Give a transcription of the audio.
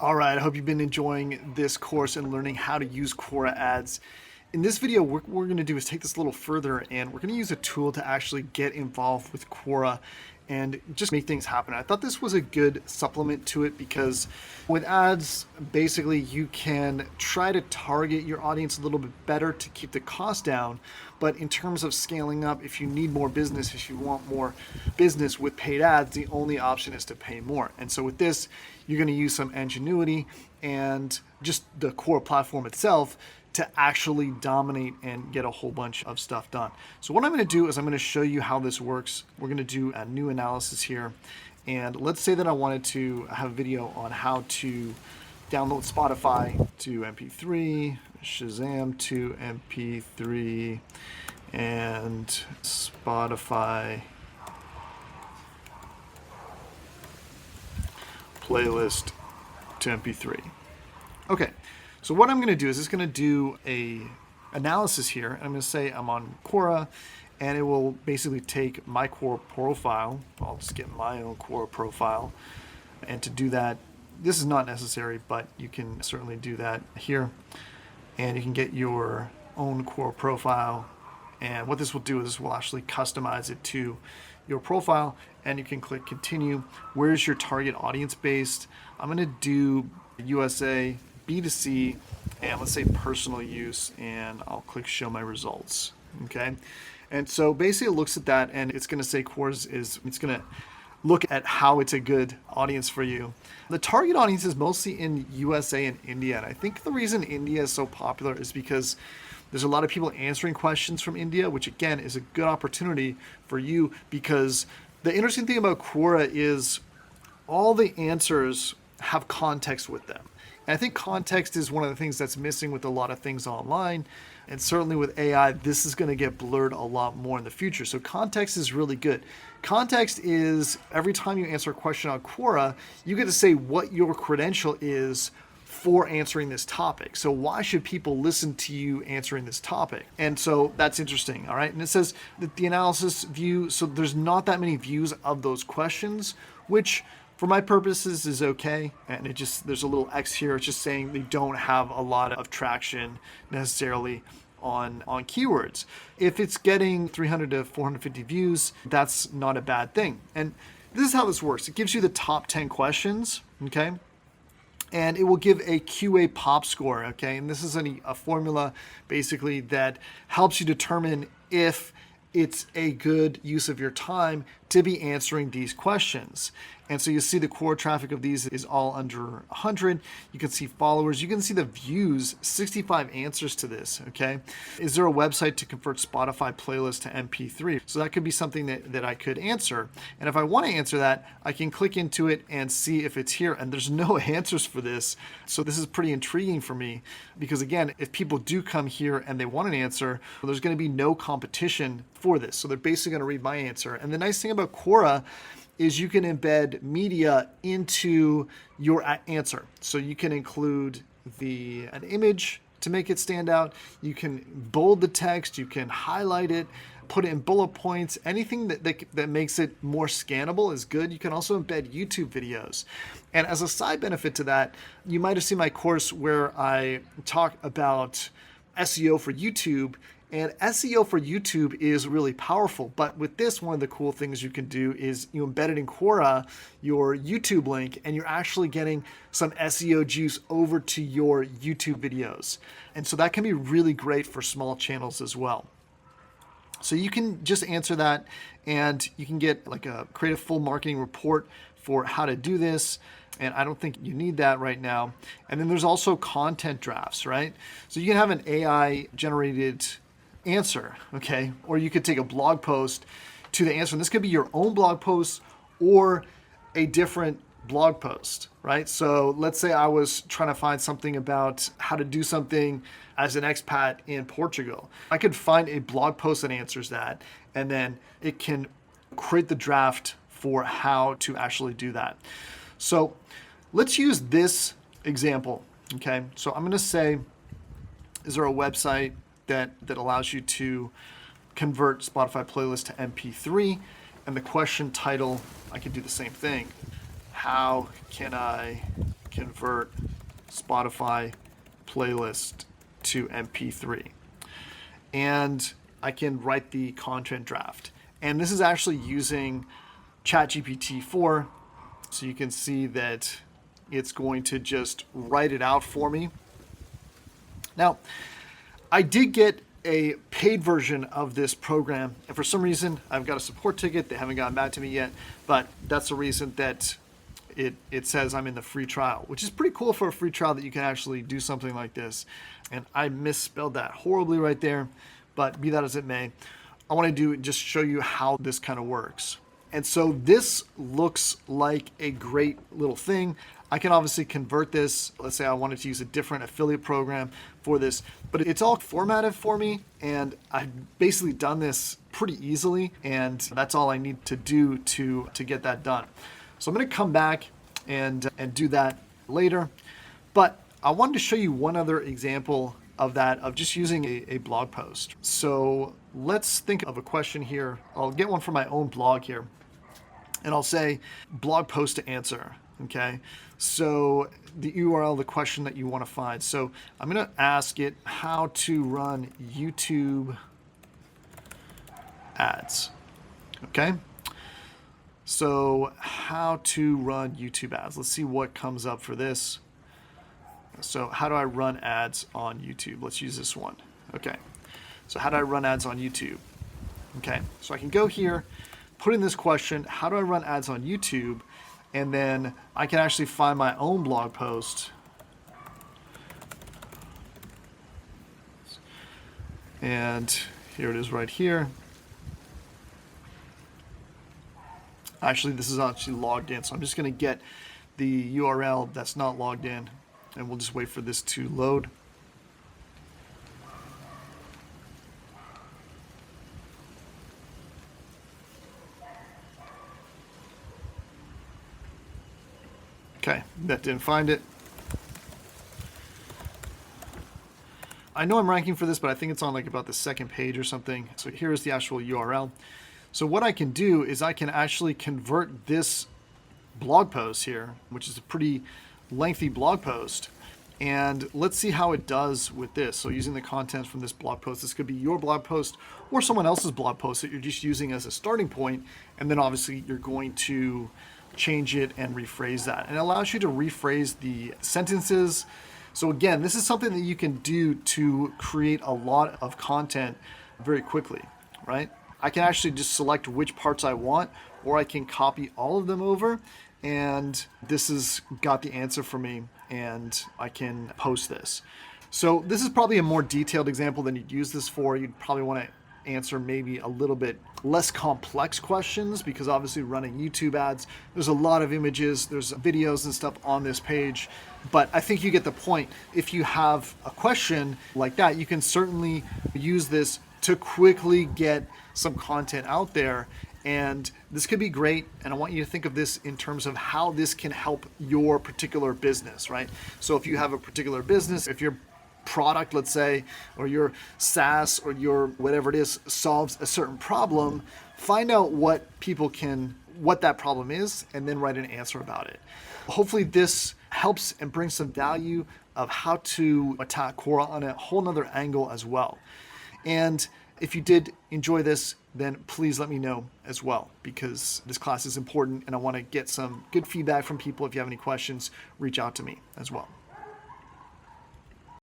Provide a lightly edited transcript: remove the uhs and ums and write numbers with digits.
All right, I hope you've been enjoying this course and learning how to use Quora ads. In this video, what we're going to do is take this a little further, and we're going to use a tool to actually get involved with Quora and just make things happen. I thought this was a good supplement to it because with ads, basically you can try to target your audience a little bit better to keep the cost down. But in terms of scaling up, if you need more business, if you want more business with paid ads, the only option is to pay more. And so with this, you're going to use some ingenuity and just the core platform itself to actually dominate and get a whole bunch of stuff done. So what I'm going to do is I'm going to show you how this works. We're going to do a new analysis here. And let's say that I wanted to have a video on how to download Spotify to MP3, Shazam to MP3, and Spotify playlist to MP3. Okay, so what I'm going to do is it's going to do a analysis here. I'm going to say I'm on Quora, and it will basically take my Quora profile. I'll just get my own Quora profile, and to do that, this is not necessary, but you can certainly do that here, and you can get your own Quora profile. And what this will do is this will actually customize it to your profile, and you can click continue. Where's your target audience based? I'm going to do USA, B2C, and let's say personal use, and I'll click show my results. Okay, and so basically it looks at that, and it's going to say Quora it's going to look at how it's a good audience for you. The target audience is mostly in USA and India, and I think the reason India is so popular is because there's a lot of people answering questions from India, which again is a good opportunity for you, because the interesting thing about Quora is all the answers have context with them. And I think context is one of the things that's missing with a lot of things online. And certainly with AI, this is going to get blurred a lot more in the future. So context is really good. Context is every time you answer a question on Quora, you get to say what your credential is for answering this topic. So why should people listen to you answering this topic? And so that's interesting, all right? And it says that the analysis view, so there's not that many views of those questions, which for my purposes is okay. And it just, there's a little X here. It's just saying they don't have a lot of traction necessarily on keywords. If it's getting 300 to 450 views, that's not a bad thing. And this is how this works. It gives you the top 10 questions, okay? And it will give a QAPop score, okay? And this is a formula basically that helps you determine if it's a good use of your time to be answering these questions. And so you see the core traffic of these is all under 100. You can see followers. You can see the views, 65 answers to this, okay? Is there a website to convert Spotify playlist to MP3? So that could be something that I could answer. And if I want to answer that, I can click into it and see if it's here. And there's no answers for this. So this is pretty intriguing for me because, again, if people do come here and they want an answer, well, there's going to be no competition for this. So they're basically going to read my answer. And the nice thing about Quora is you can embed media into your answer. So you can include an image to make it stand out. You can bold the text, you can highlight it, put it in bullet points. Anything that makes it more scannable is good. You can also embed YouTube videos. And as a side benefit to that, you might have seen my course where I talk about SEO for YouTube. And SEO for YouTube is really powerful. But with this, one of the cool things you can do is you embed it in Quora, your YouTube link, and you're actually getting some SEO juice over to your YouTube videos. And so that can be really great for small channels as well. So you can just answer that, and you can get create a full marketing report for how to do this. And I don't think you need that right now. And then there's also content drafts, right? So you can have an AI generated answer, okay? Or you could take a blog post to the answer. And this could be your own blog post or a different blog post, right? So let's say I was trying to find something about how to do something as an expat in Portugal. I could find a blog post that answers that, and then it can create the draft for how to actually do that. So let's use this example, okay? So I'm gonna say, is there a website that allows you to convert Spotify playlist to MP3? And the question title, I could do the same thing. How can I convert Spotify playlist to MP3. And I can write the content draft. And this is actually using ChatGPT 4. So you can see that it's going to just write it out for me. Now, I did get a paid version of this program, and for some reason I've got a support ticket. They haven't gotten back to me yet, but that's the reason that it says I'm in the free trial, which is pretty cool for a free trial that you can actually do something like this. And I misspelled that horribly right there, but be that as it may, I want to just show you how this kind of works. And so this looks like a great little thing. I can obviously convert this. Let's say I wanted to use a different affiliate program for this, but it's all formatted for me, and I've basically done this pretty easily, and that's all I need to do to get that done. So I'm going to come back and do that later, but I wanted to show you one other example of that, of just using a blog post. So let's think of a question here. I'll get one from my own blog here, and I'll say blog post to answer. Okay, so the URL, the question that you want to find. So I'm going to ask it how to run YouTube ads. Okay, so how to run YouTube ads. Let's see what comes up for this. So how do I run ads on YouTube? Let's use this one. Okay, so how do I run ads on YouTube? Okay, so I can go here, put in this question, how do I run ads on YouTube? And then I can actually find my own blog post. And here it is right here. Actually, this is actually logged in. So I'm just going to get the URL that's not logged in. And we'll just wait for this to load. Okay, that didn't find it. I know I'm ranking for this, but I think it's on like about the second page or something. So here's the actual URL. So what I can do is I can actually convert this blog post here, which is a pretty lengthy blog post. And let's see how it does with this. So using the content from this blog post, this could be your blog post or someone else's blog post that you're just using as a starting point. And then obviously you're going to change it and rephrase that. And it allows you to rephrase the sentences. So again, this is something that you can do to create a lot of content very quickly, right? I can actually just select which parts I want, or I can copy all of them over, and this has got the answer for me, and I can post this. So this is probably a more detailed example than you'd use this for. You'd probably want to answer maybe a little bit less complex questions, because obviously running YouTube ads, there's a lot of images, there's videos and stuff on this page, but I think you get the point. If you have a question like that, you can certainly use this to quickly get some content out there, and this could be great. And I want you to think of this in terms of how this can help your particular business, right? So if you have a particular business, if your product, let's say, or your SaaS or your whatever it is solves a certain problem, find out what that problem is, and then write an answer about it. Hopefully this helps and brings some value of how to attack Quora on a whole nother angle as well. And if you did enjoy this, then please let me know as well, because this class is important and I want to get some good feedback from people. If you have any questions, reach out to me as well.